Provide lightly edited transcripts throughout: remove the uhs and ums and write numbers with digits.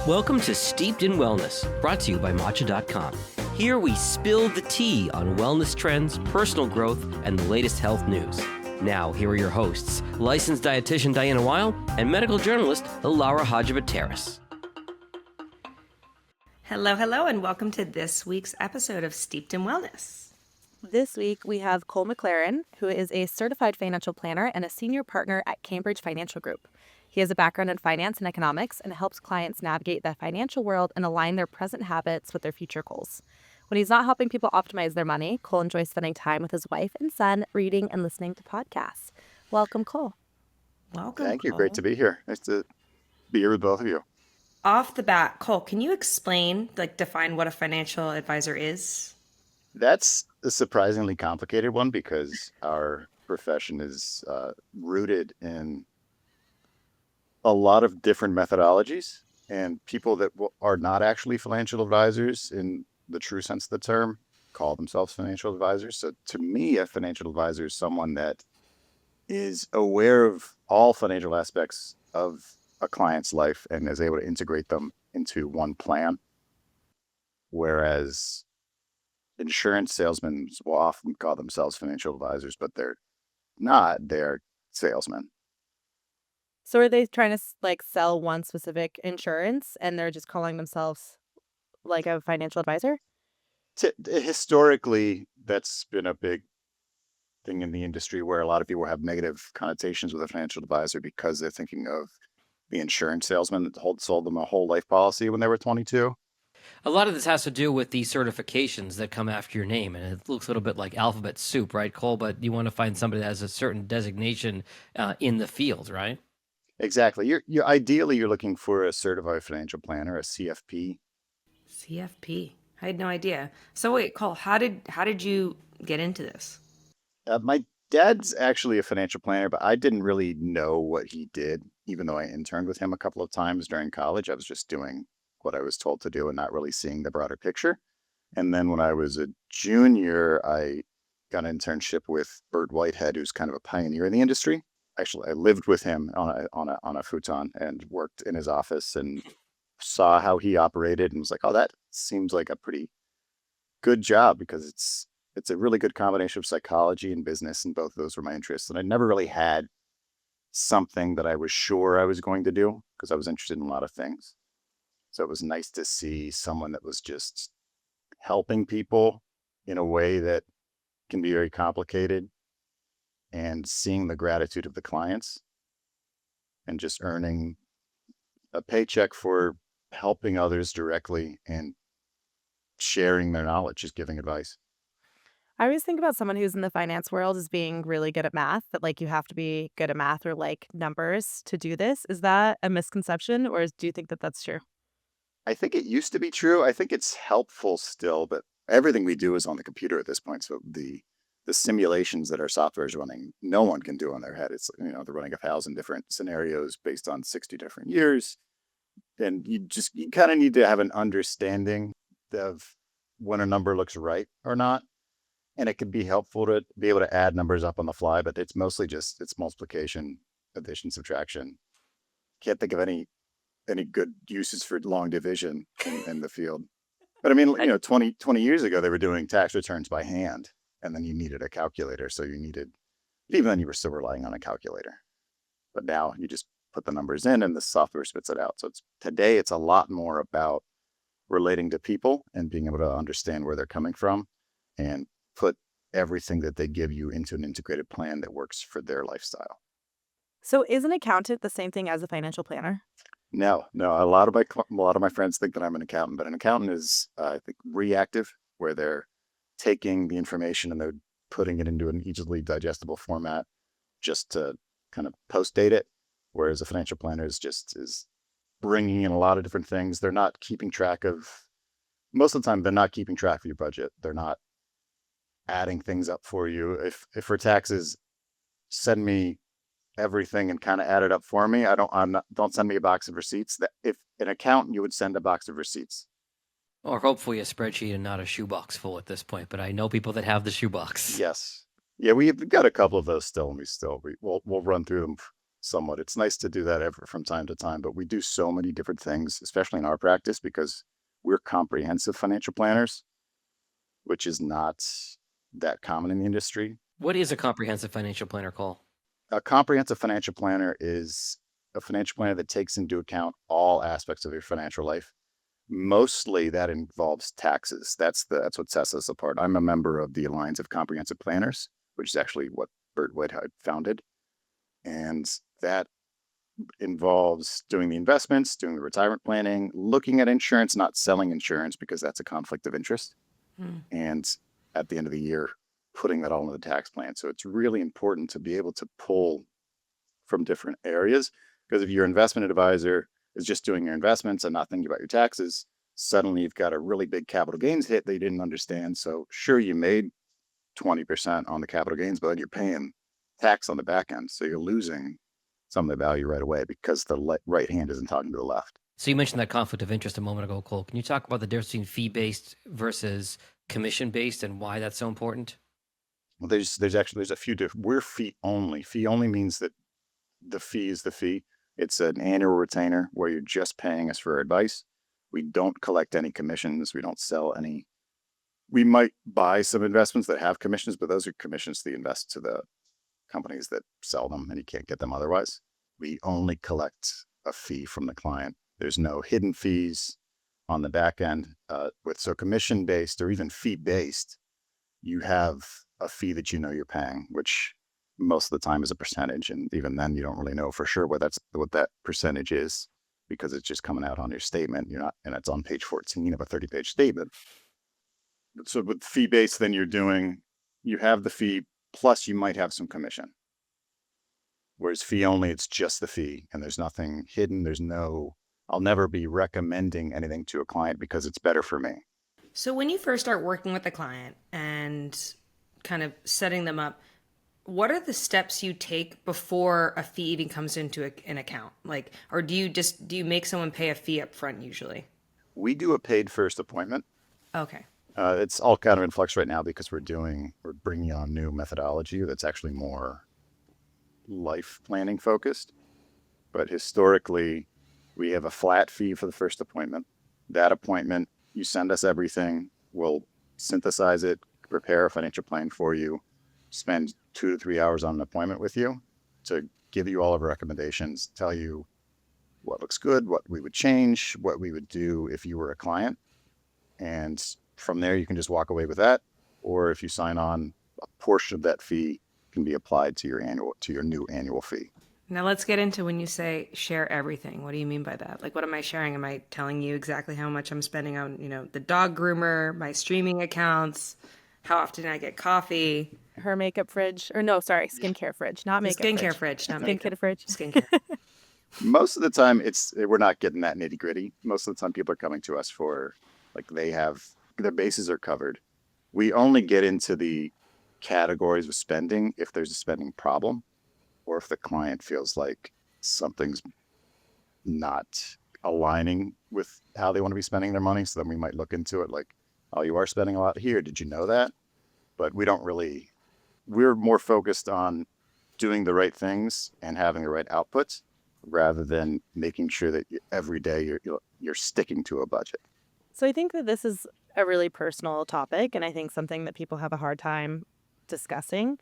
Welcome to Steeped in Wellness, brought to you by Matcha.com. Here we spill the tea on wellness trends, personal growth, and the latest health news. Now, here are your hosts, licensed dietitian Diana Weil and medical journalist Laura Hodgevateris. Hello, and welcome to this week's episode of Steeped in Wellness. This week, we have Cole McClarren, who is a certified financial planner and a senior partner at Cambridge Financial Group. He has a background in finance and economics and helps clients navigate the financial world and align their present habits with their future goals. When he's not helping people optimize their money, Cole enjoys spending time with his wife and son, reading and listening to podcasts. Welcome, Cole. Welcome, Thank you. Cole. Great to be here. Nice to be here with both of you. Off the bat, Cole, can you define what a financial advisor is? That's a surprisingly complicated one because our profession is rooted in a lot of different methodologies, and people that are not actually financial advisors in the true sense of the term call themselves financial advisors. So to me, a financial advisor is someone that is aware of all financial aspects of a client's life and is able to integrate them into one plan. Whereas insurance salesmen will often call themselves financial advisors, but they're not, they're salesmen. So are they trying to sell one specific insurance and they're just calling themselves like a financial advisor? Historically, that's been a big thing in the industry where a lot of people have negative connotations with a financial advisor because they're thinking of the insurance salesman that sold them a whole life policy when they were 22. A lot of this has to do with the certifications that come after your name, and it looks a little bit like alphabet soup, right, Cole? But you want to find somebody that has a certain designation in the field, right? Exactly. You're ideally you're looking for a certified financial planner, a CFP. CFP. I had no idea. So wait, Cole, how did you get into this? My dad's actually a financial planner, but I didn't really know what he did, even though I interned with him a couple of times during college. I was just doing what I was told to do and not really seeing the broader picture. And then when I was a junior, I got an internship with Bert Whitehead, who's kind of a pioneer in the industry. Actually, I lived with him on a futon and worked in his office and saw how he operated and was like, oh, that seems like a pretty good job because it's a really good combination of psychology and business, and both of those were my interests. And I never really had something that I was sure I was going to do because I was interested in a lot of things. So it was nice to see someone that was just helping people in a way that can be very complicated, and seeing the gratitude of the clients and just earning a paycheck for helping others directly and sharing their knowledge, just giving advice. I always think about someone who's in the finance world as being really good at math, that you have to be good at math or numbers to do this. Is that a misconception, or do you think that that's true? I think it used to be true. I think it's helpful still, but everything we do is on the computer at this point. So the simulations that our software is running, no one can do on their head. It's, they're running 1,000 different scenarios based on 60 different years. And you kind of need to have an understanding of when a number looks right or not. And it can be helpful to be able to add numbers up on the fly, but it's mostly it's multiplication, addition, subtraction. Can't think of any good uses for long division in the field. But I mean, 20 years ago, they were doing tax returns by hand, and then you needed a calculator. So even then you were still relying on a calculator. But now you just put the numbers in and the software spits it out. So today it's a lot more about relating to people and being able to understand where they're coming from and put everything that they give you into an integrated plan that works for their lifestyle. So is an accountant the same thing as a financial planner? No. A lot of my friends think that I'm an accountant, but an accountant is, I think, reactive, where they're taking the information and they're putting it into an easily digestible format just to kind of post-date it. Whereas a financial planner is bringing in a lot of different things. They're not keeping track of, most of the time, they're not keeping track of your budget. They're not adding things up for you. If for taxes, send me everything and kind of add it up for me. Don't send me a box of receipts. That if an accountant, you would send a box of receipts. Or hopefully a spreadsheet and not a shoebox full at this point. But I know people that have the shoebox. Yes. Yeah, we've got a couple of those still, and we'll run through them somewhat. It's nice to do that from time to time, but we do so many different things, especially in our practice, because we're comprehensive financial planners, which is not that common in the industry. What is a comprehensive financial planner, Cole? A comprehensive financial planner is a financial planner that takes into account all aspects of your financial life. Mostly that involves taxes. That's what sets us apart. I'm a member of the Alliance of Comprehensive Planners, which is actually what Bert Whitehead founded. And that involves doing the investments, doing the retirement planning, looking at insurance, not selling insurance because that's a conflict of interest. And at the end of the year, putting that all in the tax plan. So it's really important to be able to pull from different areas, because if your investment advisor is just doing your investments and not thinking about your taxes, suddenly you've got a really big capital gains hit they didn't understand. So sure, you made 20% on the capital gains, but you're paying tax on the back end. So you're losing some of the value right away because the right hand isn't talking to the left. So you mentioned that conflict of interest a moment ago, Cole. Can you talk about the difference between fee-based versus commission-based and why that's so important? Well, there's a few different. We're fee only. Fee only means that the fee is the fee. It's an annual retainer where you're just paying us for advice. We don't collect any commissions. We don't sell any. We might buy some investments that have commissions, but those are commissions to invest to the companies that sell them, and you can't get them otherwise. We only collect a fee from the client. There's no hidden fees on the back end. So commission based or even fee based, you have a fee that you know you're paying, which most of the time is a percentage, and even then you don't really know for sure what that percentage is, because it's just coming out on your statement. And it's on page 14 of a 30-page statement. So with fee based, then you have the fee plus you might have some commission. Whereas fee only, it's just the fee and there's nothing hidden. I'll never be recommending anything to a client because it's better for me. So when you first start working with a client and kind of setting them up, what are the steps you take before a fee even comes into an account? Or do you make someone pay a fee up front usually? We do a paid first appointment. Okay. It's all kind of in flux right now because we're bringing on new methodology that's actually more life planning focused. But historically, we have a flat fee for the first appointment. That appointment, you send us everything. We'll synthesize it, prepare a financial plan for you, spend 2 to 3 hours on an appointment with you to give you all of our recommendations, tell you what looks good, what we would change, what we would do if you were a client. And from there, you can just walk away with that. Or if you sign on, a portion of that fee can be applied to your new annual fee. Now let's get into when you say share everything. What do you mean by that? What am I sharing? Am I telling you exactly how much I'm spending on, the dog groomer, my streaming accounts, how often I get coffee? Her makeup fridge, or no, sorry, skincare fridge, not makeup Skincare fridge, not makeup. Skincare fridge. Skincare. Most of the time, we're not getting that nitty gritty. Most of the time, people are coming to us for they have their bases are covered. We only get into the categories of spending if there's a spending problem, or if the client feels like something's not aligning with how they want to be spending their money. So then we might look into it oh, you are spending a lot here. Did you know that? But we're more focused on doing the right things and having the right outputs rather than making sure that every day you're sticking to a budget. So I think that this is a really personal topic, and I think something that people have a hard time discussing.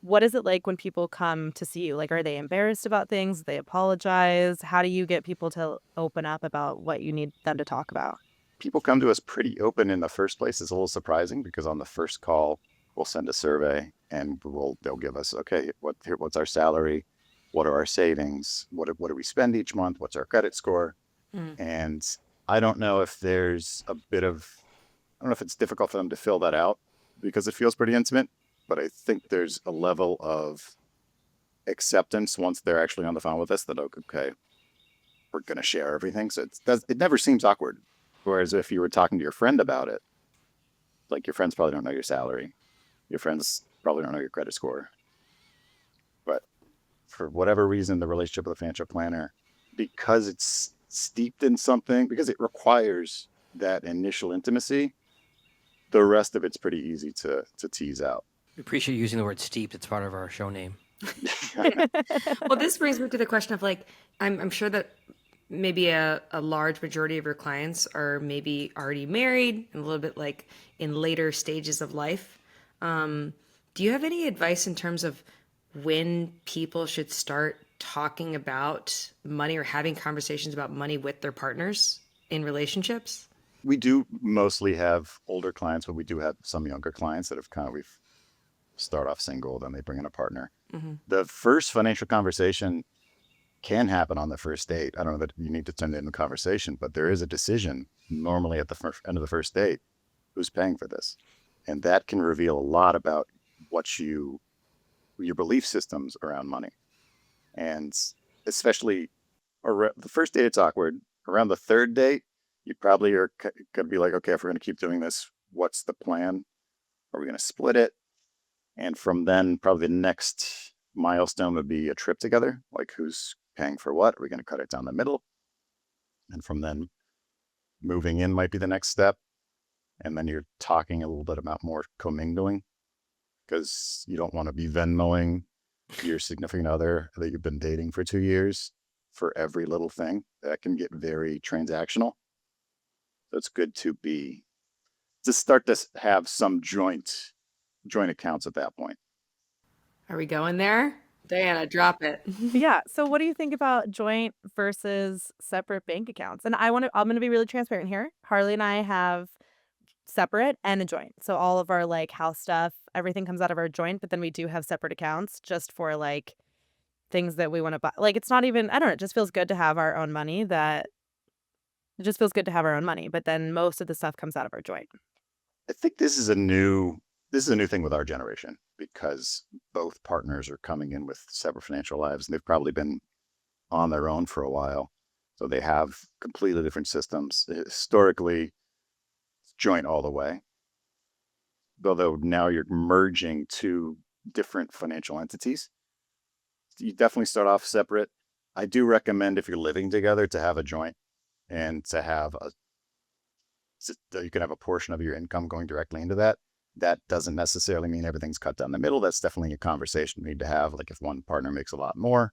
What is it like when people come to see you? Are they embarrassed about things? Do they apologize? How do you get people to open up about what you need them to talk about? People come to us pretty open in the first place. It's a little surprising because on the first call, we'll send a survey and they'll give us, okay, what's our salary? What are our savings? What do we spend each month? What's our credit score? And I don't know if it's difficult for them to fill that out because it feels pretty intimate. But I think there's a level of acceptance once they're actually on the phone with us that, okay, we're going to share everything. So it never seems awkward. Whereas if you were talking to your friend about it, your friends probably don't know your salary. Your friends probably don't know your credit score. But for whatever reason, the relationship with a financial planner, because it's steeped in something, because it requires that initial intimacy, the rest of it's pretty easy to tease out. We appreciate using the word steeped. It's part of our show name. Well, this brings me to the question of like, I'm sure that maybe a large majority of your clients are maybe already married and a little bit like in later stages of life. Do you have any advice in terms of when people should start talking about money or having conversations about money with their partners in relationships? We do mostly have older clients, but we do have some younger clients that have we've start off single, then they bring in a partner. The first financial conversation can happen on the first date. I don't know that you need to turn it into a conversation, but there is a decision normally at the end of the first date, who's paying for this. And that can reveal a lot about your belief systems around money. And especially the first date, it's awkward. Around the third date, you probably are going to be like, okay, if we're going to keep doing this, what's the plan? Are we going to split it? And from then, probably the next milestone would be a trip together. Like, who's paying for what? Are we going to cut it down the middle? And from then, moving in might be the next step. And then you're talking a little bit about more commingling, because you don't want to be Venmoing your significant other that you've been dating for 2 years for every little thing. That can get very transactional. So it's good to start to have some joint accounts at that point. Are we going there? Diana, drop it. Yeah. So what do you think about joint versus separate bank accounts? And I'm going to be really transparent here. Harley and I have separate and a joint. So all of our like house stuff, everything comes out of our joint, but then we do have separate accounts just for like things that we want to buy. Like it's not even, I don't know, it just feels good to have our own money but then most of the stuff comes out of our joint. I think this is a new thing with our generation, because both partners are coming in with separate financial lives, and they've probably been on their own for a while. So they have completely different systems. Historically, it's joint all the way. Although now you're merging two different financial entities. You definitely start off separate. I do recommend, if you're living together, to have a joint, and to have you can have a portion of your income going directly into that. That doesn't necessarily mean everything's cut down the middle. That's definitely a conversation we need to have. Like, if one partner makes a lot more,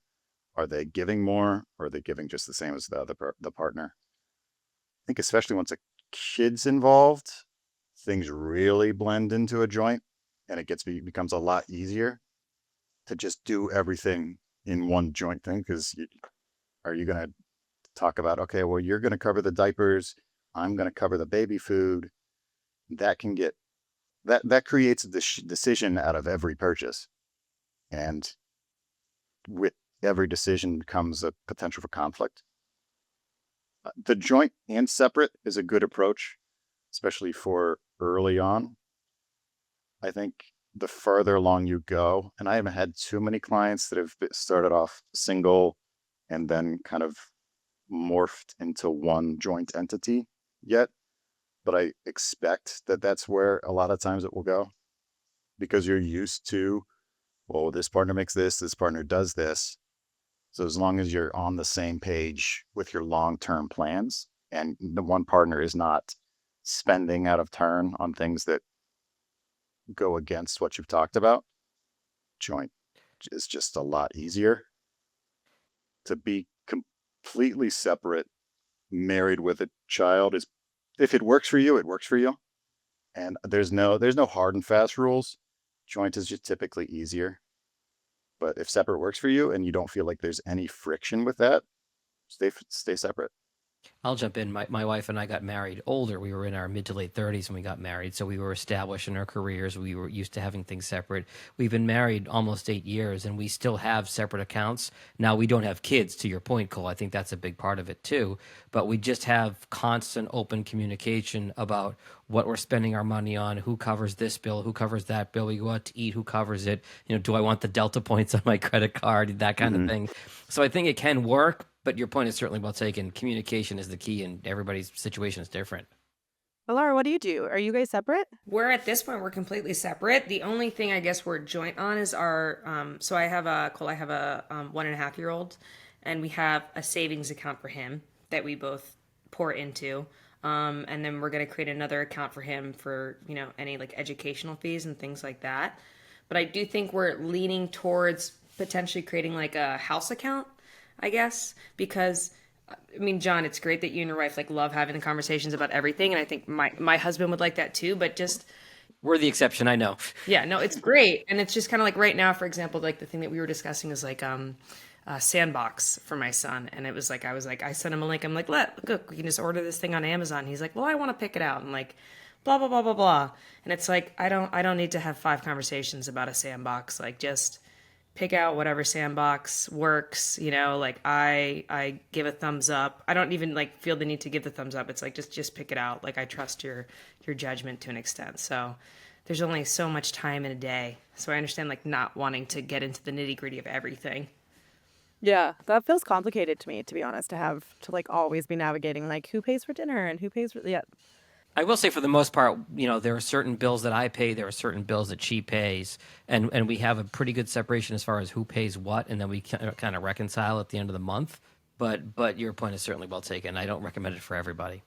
are they giving more, or are they giving just the same as the partner? I think especially once a kid's involved, things really blend into a joint, and it becomes a lot easier to just do everything in one joint thing. Because are you going to talk about, okay, well, you're going to cover the diapers, I'm going to cover the baby food? That can get that creates a decision out of every purchase, and with every decision comes a potential for conflict. The joint and separate is a good approach, especially for early on. I think the further along you go, and I haven't had too many clients that have started off single and then kind of morphed into one joint entity yet, but I expect that that's where a lot of times it will go, because you're used to, well, this partner makes this partner does this. So as long as you're on the same page with your long-term plans, and the one partner is not spending out of turn on things that go against what you've talked about, joint is just a lot easier. To be completely separate, married with a child, is, if it works for you, it works for you. And there's no hard and fast rules. Joint is just typically easier. But if separate works for you and you don't feel like there's any friction with that, stay separate. I'll jump in. My wife and I got married older. We were in our mid to late 30s when we got married. So we were established in our careers. We were used to having things separate. We've been married almost 8 years, and we still have separate accounts. Now, we don't have kids, to your point, Cole. I think that's a big part of it too. But we just have constant open communication about what we're spending our money on, who covers this bill, who covers that bill. We go out to eat, who covers it. Do I want the Delta points on my credit card, that kind of thing. So I think it can work. But your point is certainly well taken. Communication is the key, and everybody's situation is different. Well, Laura, what do you do? Are you guys separate? We're at this point, we're completely separate. The only thing I guess we're joint on is our, so I have a 1.5-year-old, and we have a savings account for him that we both pour into. And then we're going to create another account for him for, any like educational fees and things like that. But I do think we're leaning towards potentially creating like a house account, I guess, because I mean, John, it's great that you and your wife like love having the conversations about everything, and I think my husband would like that too. But just We're the exception, I know. yeah, no, it's great, and it's just kind of like right now, for example, like the thing that we were discussing is like sandbox for my son, and it was like I sent him a link. I'm like, look, we can just order this thing on Amazon. He's like, well, I want to pick it out, and like, blah blah blah blah blah, and it's like I don't need to have 5 conversations about a sandbox. Like just pick out whatever sandbox works, like I give a thumbs up. I don't even like feel the need to give the thumbs up. It's like just pick it out. Like I trust your judgment to an extent. So there's only so much time in a day. So I understand like not wanting to get into the nitty-gritty of everything. Yeah, that feels complicated to me, to be honest, to have to like always be navigating like who pays for dinner and who pays for yeah. I will say for the most part, there are certain bills that I pay, there are certain bills that she pays, and we have a pretty good separation as far as who pays what, and then we kind of reconcile at the end of the month. But your point is certainly well taken. I don't recommend it for everybody.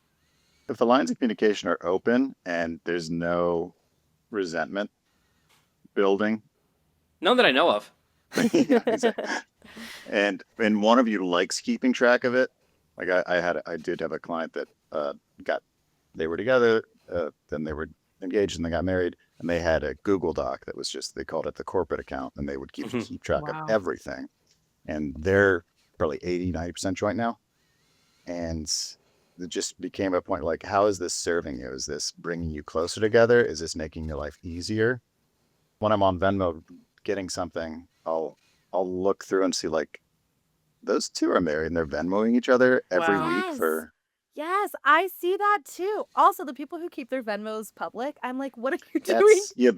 If the lines of communication are open and there's no resentment building, None that I know of. yeah, exactly. And one of you likes keeping track of it. Like I did have a client that they were together, then they were engaged and they got married, and they had a Google Doc that was just, they called it the corporate account, and they would keep track Wow. of everything. And they're probably 80-90% joint now. And it just became a point like, how is this serving you? Is this bringing you closer together? Is this making your life easier? When I'm on Venmo getting something, I'll look through and see like, those two are married and they're Venmoing each other every Wow. week for. Yes, I see that too. Also, the people who keep their Venmos public, I'm like, what are you doing?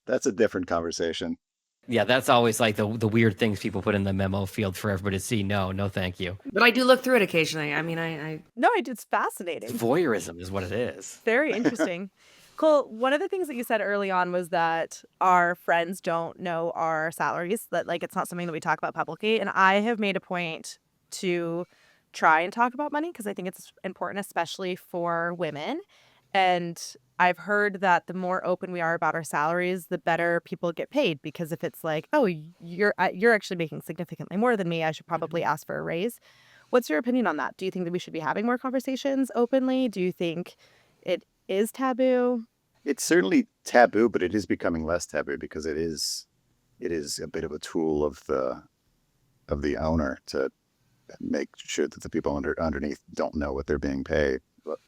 That's a different conversation. Yeah, that's always like the weird things people put in the memo field for everybody to see. No, thank you. But I do look through it occasionally. I mean, I No, it's fascinating. Voyeurism is what it is. Very interesting. Cole, one of the things that you said early on was that our friends don't know our salaries, that like it's not something that we talk about publicly. And I have made a point to try and talk about money because I think it's important, especially for women. And I've heard that the more open we are about our salaries, the better people get paid. Because if it's like, oh, you're actually making significantly more than me, I should probably ask for a raise. What's your opinion on that? Do you think that we should be having more conversations openly? Do you think it is taboo? It's certainly taboo, but it is becoming less taboo because it is a bit of a tool of the owner to make sure that the people underneath don't know what they're being paid. But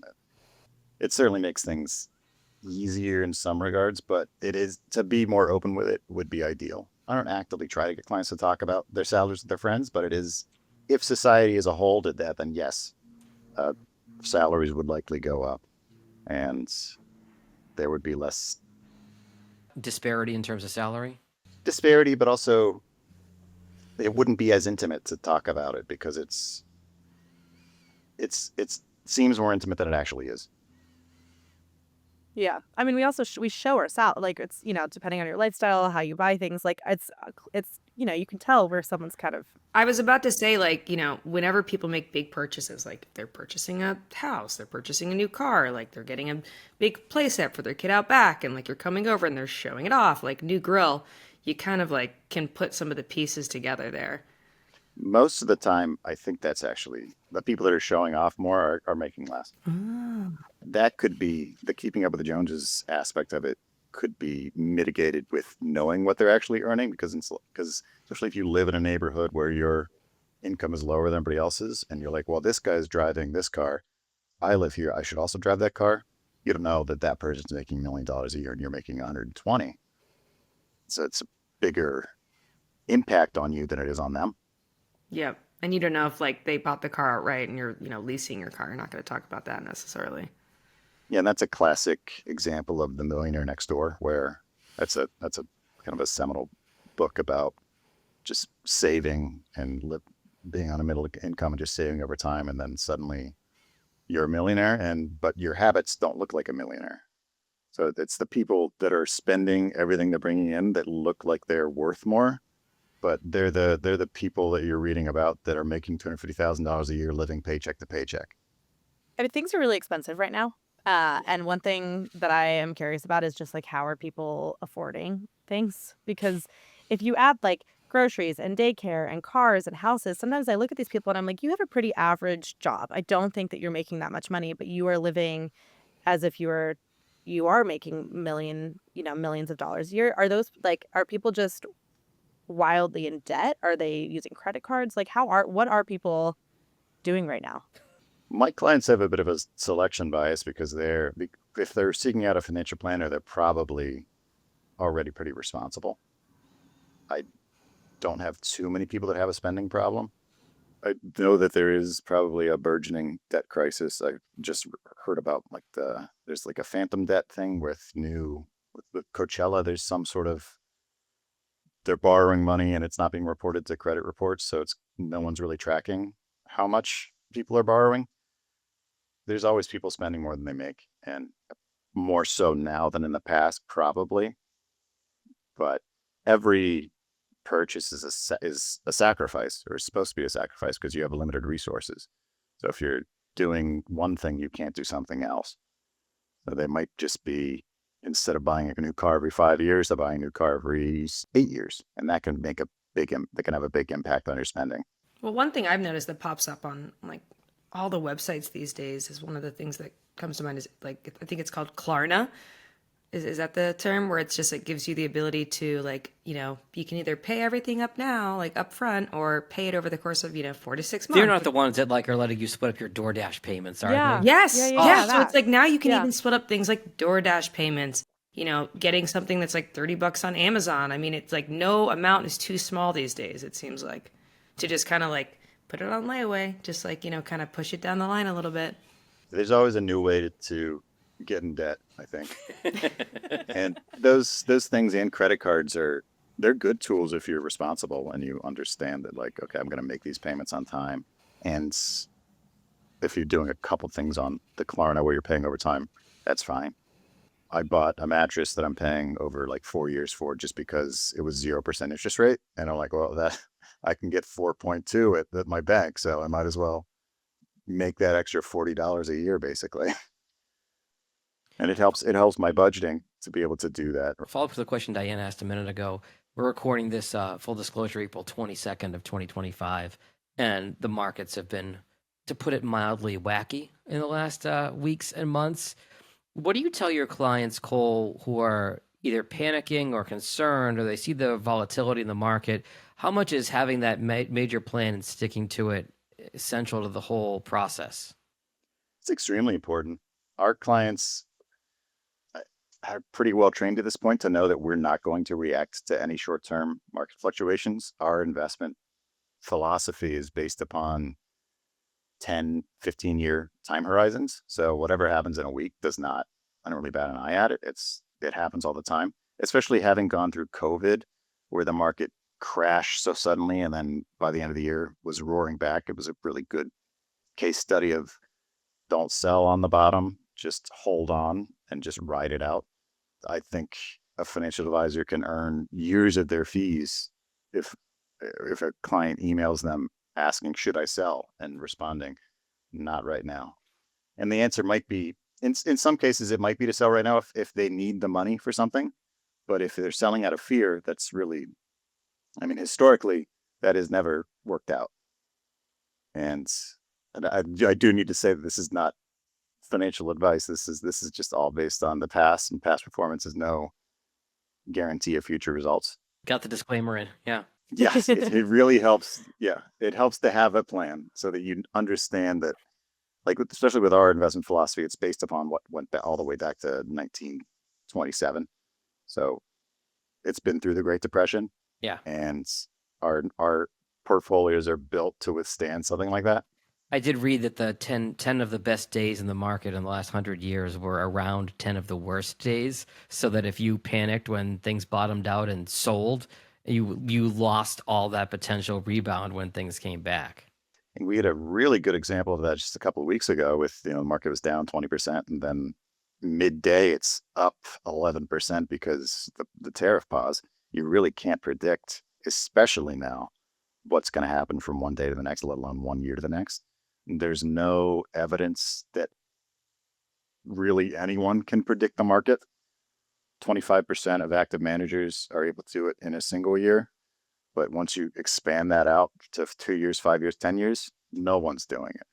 it certainly makes things easier in some regards, but it is, to be more open with it would be ideal. I don't actively try to get clients to talk about their salaries with their friends, but it is, if society as a whole did that, then yes, salaries would likely go up and there would be less Disparity in terms of salary? disparity, but also it wouldn't be as intimate to talk about it because it seems more intimate than it actually is. Yeah. I mean, we also we show our salary, like it's, depending on your lifestyle, how you buy things, like it's, you can tell where someone's kind of. I was about to say, like, whenever people make big purchases, like they're purchasing a house, they're purchasing a new car, like they're getting a big play set for their kid out back, and like you're coming over and they're showing it off, like new grill, you kind of like can put some of the pieces together there. Most of the time, I think that's actually the people that are showing off more are making less. That could be the keeping up with the Joneses aspect of it could be mitigated with knowing what they're actually earning because especially if you live in a neighborhood where your income is lower than everybody else's and you're like, well, this guy's driving this car. I live here. I should also drive that car. You don't know that person's making $1 million a year and you're making 120. So it's a bigger impact on you than it is on them. Yeah. And you don't know if like they bought the car outright and you're, leasing your car. You're not going to talk about that necessarily. Yeah, and that's a classic example of The Millionaire Next Door, where that's a kind of a seminal book about just saving and being on a middle income and just saving over time, and then suddenly you're a millionaire, but your habits don't look like a millionaire. So it's the people that are spending everything they're bringing in that look like they're worth more, but they're the people that you're reading about that are making $250,000 a year, living paycheck to paycheck. I mean, things are really expensive right now. And one thing that I am curious about is just like, how are people affording things? Because if you add like groceries and daycare and cars and houses. Sometimes I look at these people and I'm like, you have a pretty average job. I don't think that you're making that much money, but you are living as if you are making millions of dollars. Are people just wildly in debt? Are they using credit cards? Like what are people doing right now? My clients have a bit of a selection bias because if they're seeking out a financial planner, they're probably already pretty responsible. I don't have too many people that have a spending problem. I know that there is probably a burgeoning debt crisis. I just heard about there's like a phantom debt thing with Coachella. There's some sort of, they're borrowing money and it's not being reported to credit reports. So no one's really tracking how much people are borrowing. There's always people spending more than they make, and more so now than in the past, probably. But every purchase is a sacrifice, or is supposed to be a sacrifice, because you have limited resources. So if you're doing one thing, you can't do something else. So they might just be, instead of buying a new car every 5 years, they're buying a new car every 8 years, and that can have a big impact on your spending. Well, one thing I've noticed that pops up on like all the websites these days is one of the things that comes to mind is like, I think it's called Klarna. Is that the term where it's just, it gives you the ability to you can either pay everything up now, like up front, or pay it over the course of, 4 to 6 months. They're not the ones that are letting you split up your DoorDash payments, are Yeah. they? Yes. Yeah, So it's like now you can Yeah. even split up things like DoorDash payments, getting something that's like $30 on Amazon. I mean, it's like no amount is too small these days, it seems like, to just kind of like put it on layaway, just like, kind of push it down the line a little bit. There's always a new way to get in debt, I think. And those things and credit cards they're good tools if you're responsible and you understand that, like, okay, I'm going to make these payments on time. And if you're doing a couple things on the Klarna where you're paying over time, that's fine. I bought a mattress that I'm paying over like 4 years for just because it was 0% interest rate. And I'm like, well, that I can get 4.2 at my bank. So I might as well make that extra $40 a year, basically. And it helps my budgeting to be able to do that. Follow up to the question Diane asked a minute ago. We're recording this, full disclosure, April 22nd of 2025, and the markets have been, to put it mildly, wacky in the last weeks and months. What do you tell your clients, Cole, who are either panicking or concerned, or they see the volatility in the market? How much is having that major plan and sticking to it essential to the whole process? It's extremely important. Our clients are pretty well trained at this point to know that we're not going to react to any short-term market fluctuations. Our investment philosophy is based upon 10, 15-year time horizons. So whatever happens in a week I don't really bat an eye at it. It happens all the time, especially having gone through COVID, where the market crashed so suddenly and then by the end of the year was roaring back. It was a really good case study of don't sell on the bottom, just hold on and just ride it out. I think a financial advisor can earn years of their fees if a client emails them asking, should I sell? And responding, not right now. And the answer might be, in some cases, it might be to sell right now if they need the money for something. But if they're selling out of fear, that's really, historically, that has never worked out. And I do need to say that this is not financial advice. This is just all based on the past, and past performance is no guarantee of future results. Got the disclaimer in, yeah. Yes, it really helps. Yeah, it helps to have a plan so that you understand that, like, especially with our investment philosophy, it's based upon what went all the way back to 1927. So it's been through the Great Depression. Yeah. And our portfolios are built to withstand something like that. I did read that the 10 of the best days in the market in the last 100 years were around 10 of the worst days, so that if you panicked when things bottomed out and sold, you lost all that potential rebound when things came back. And we had a really good example of that just a couple of weeks ago with, the market was down 20%, and then midday it's up 11% because the tariff pause. You really can't predict, especially now, what's going to happen from one day to the next, let alone 1 year to the next. There's no evidence that really anyone can predict the market. 25% of active managers are able to do it in a single year. But once you expand that out to 2 years, 5 years, 10 years, no one's doing it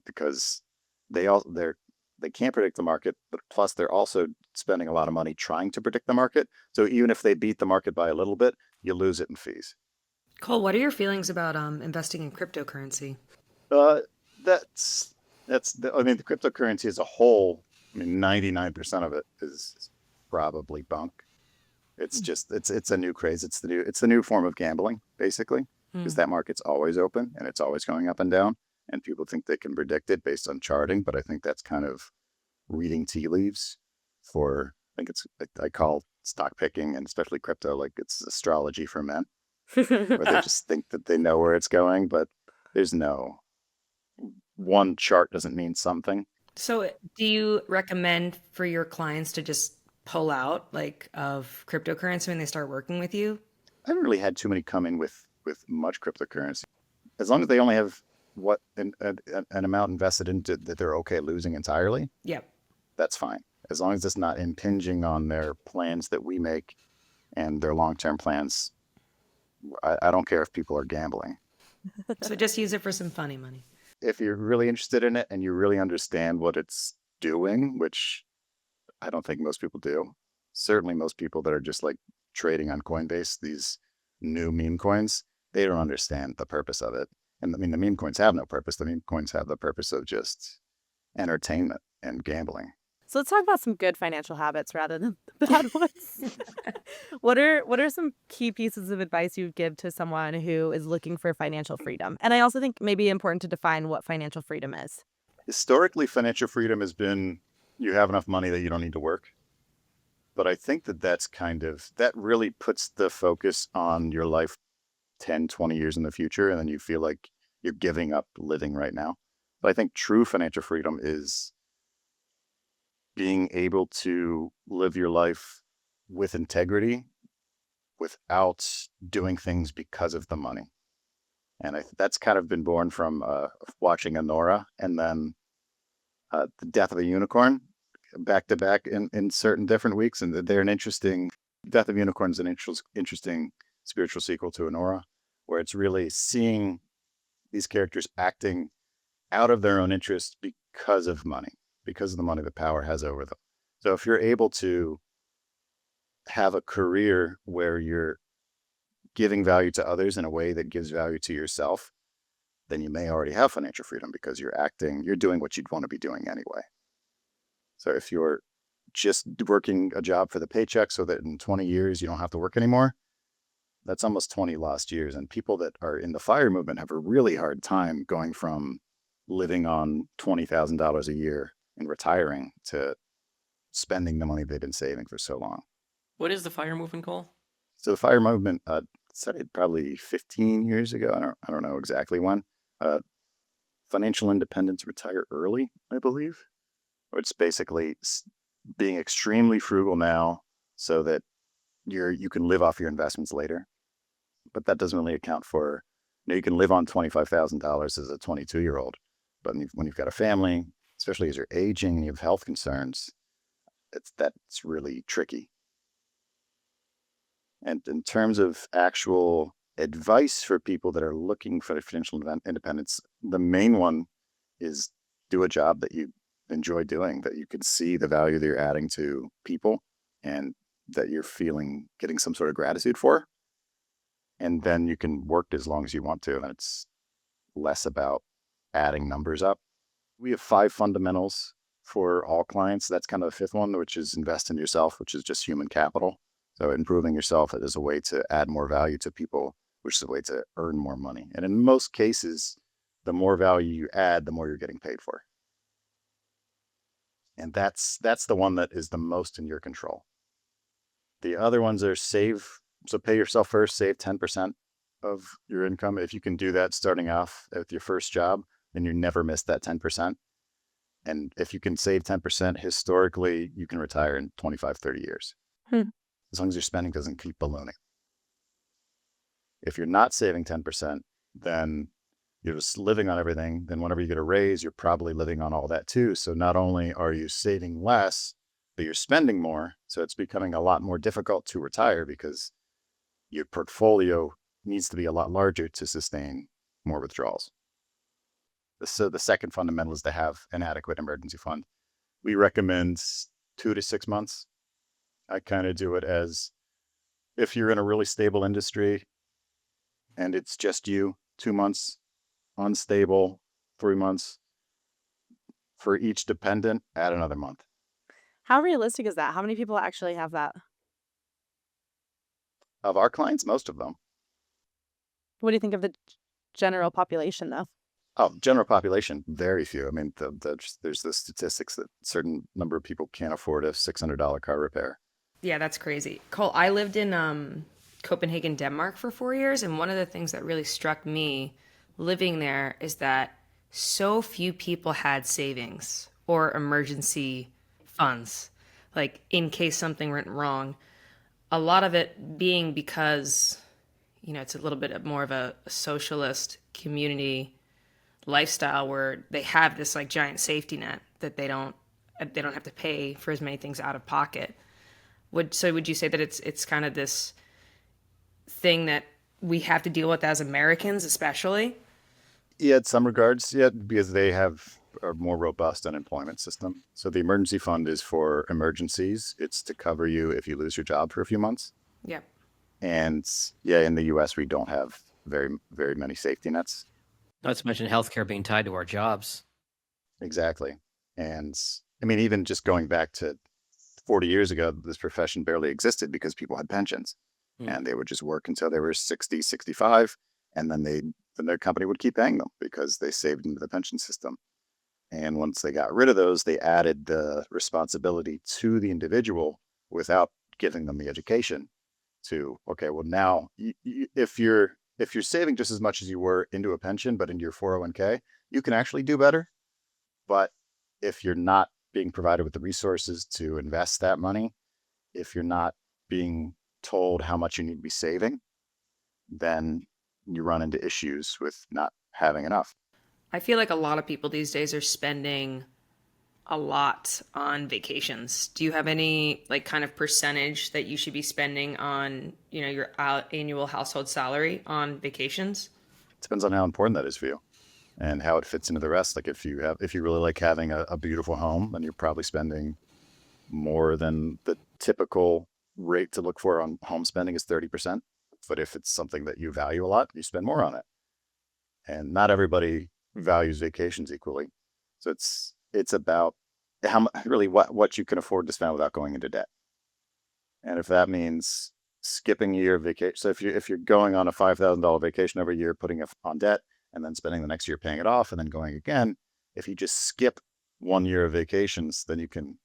because they can't predict the market, but plus they're also spending a lot of money trying to predict the market. So even if they beat the market by a little bit, you lose it in fees. Cole, what are your feelings about investing in cryptocurrency? Uh, I mean, the cryptocurrency as a whole, I mean, 99% of it is probably bunk. It's just, it's a new craze. It's the new form of gambling, basically, because that market's always open and it's always going up and down. And people think they can predict it based on charting, but I think that's kind of reading tea leaves I think I call stock picking and especially crypto, like it's astrology for men, where they just think that they know where it's going, but there's no one chart doesn't mean something. So, do you recommend for your clients to just pull out like of cryptocurrency when they start working with you? I haven't really had too many come in with much cryptocurrency. As long as they only have an amount invested into that they're okay losing entirely, Yep. that's fine. As long as it's not impinging on their plans that we make and their long-term plans, I don't care if people are gambling. So just use it for some funny money. If you're really interested in it and you really understand what it's doing, which I don't think most people do, certainly most people that are just like trading on Coinbase, these new meme coins, they don't understand the purpose of it. And I mean, the meme coins have no purpose. The meme coins have the purpose of just entertainment and gambling. So let's talk about some good financial habits rather than the bad ones. What are some key pieces of advice you would give to someone who is looking for financial freedom? And I also think maybe important to define what financial freedom is. Historically, financial freedom has been you have enough money that you don't need to work. But I think that really puts the focus on your life 10, 20 years in the future. And then you feel like you're giving up living right now. But I think true financial freedom is being able to live your life with integrity without doing things because of the money. And that's kind of been born from watching Anora and then The Death of a Unicorn back to back in certain different weeks. And they're an interesting, Death of a Unicorn is an interesting spiritual sequel to Anora, where it's really seeing these characters acting out of their own interest because of money, because of the money that power has over them. So if you're able to have a career where you're giving value to others in a way that gives value to yourself, then you may already have financial freedom because you're doing what you'd want to be doing anyway. So if you're just working a job for the paycheck so that in 20 years you don't have to work anymore, that's almost 20 lost years. And people that are in the FIRE movement have a really hard time going from living on $20,000 a year and retiring to spending the money they've been saving for so long. What is the FIRE movement, Cole? So the FIRE movement started probably 15 years ago. I don't know exactly when. Financial independence, retire early, I believe. It's basically being extremely frugal now so that you can live off your investments later. But that doesn't really account for, you can live on $25,000 as a 22-year-old. But when you've got a family, especially as you're aging and you have health concerns, that's really tricky. And in terms of actual advice for people that are looking for financial independence, the main one is do a job that you enjoy doing, that you can see the value that you're adding to people and that you're getting some sort of gratitude for. And then you can work as long as you want to. And it's less about adding numbers up. We have 5 fundamentals for all clients. That's kind of the 5th one, which is invest in yourself, which is just human capital. So improving yourself is a way to add more value to people, which is a way to earn more money. And in most cases, the more value you add, the more you're getting paid for. And that's the one that is the most in your control. The other ones are save. So pay yourself first, save 10% of your income. If you can do that starting off with your first job, then you never miss that 10%. And if you can save 10%, historically, you can retire in 25, 30 years. As long as your spending doesn't keep ballooning. If you're not saving 10%, then you're just living on everything. Then whenever you get a raise, you're probably living on all that too. So not only are you saving less, but you're spending more. So it's becoming a lot more difficult to retire because your portfolio needs to be a lot larger to sustain more withdrawals. So the second fundamental is to have an adequate emergency fund. We recommend 2 to 6 months. I kind of do it as if you're in a really stable industry and it's just you, 2 months, unstable, 3 months. For each dependent, add another month. How realistic is that? How many people actually have that? Of our clients, most of them. What do you think of the general population, though? Oh, general population, very few. I mean, there's the statistics that a certain number of people can't afford a $600 car repair. Yeah, that's crazy. Cole, I lived in Copenhagen, Denmark for 4 years, and one of the things that really struck me living there is that so few people had savings or emergency funds, like in case something went wrong. A lot of it being because, it's a little bit more of a socialist community lifestyle where they have this like giant safety net that they don't have to pay for as many things out of pocket. Would you say that it's kind of this thing that we have to deal with as Americans, especially? Yeah, in some regards, yeah, because they have a more robust unemployment system. So the emergency fund is for emergencies. It's to cover you if you lose your job for a few months. Yeah. And yeah, in the US, we don't have very, very many safety nets. Not to mention healthcare being tied to our jobs. Exactly. And I mean, even just going back to 40 years ago, this profession barely existed because people had pensions and they would just work until they were 60, 65, and then their company would keep paying them because they saved into the pension system. And once they got rid of those, they added the responsibility to the individual without giving them the education to, okay, well now if you're saving just as much as you were into a pension, but into your 401k, you can actually do better. But if you're not being provided with the resources to invest that money, if you're not being told how much you need to be saving, then you run into issues with not having enough. I feel like a lot of people these days are spending a lot on vacations. Do you have any like kind of percentage that you should be spending on, your annual household salary on vacations? It depends on how important that is for you and how it fits into the rest. Like if you really like having a beautiful home, then you're probably spending more than the typical rate to look for on home spending is 30%. But if it's something that you value a lot, you spend more on it. And not everybody values vacations equally. So it's about what you can afford to spend without going into debt. And if that means skipping a year of vacation, so if you're going on a $5,000 vacation every year, putting it on debt, and then spending the next year paying it off, and then going again, if you just skip 1 year of vacations, then you can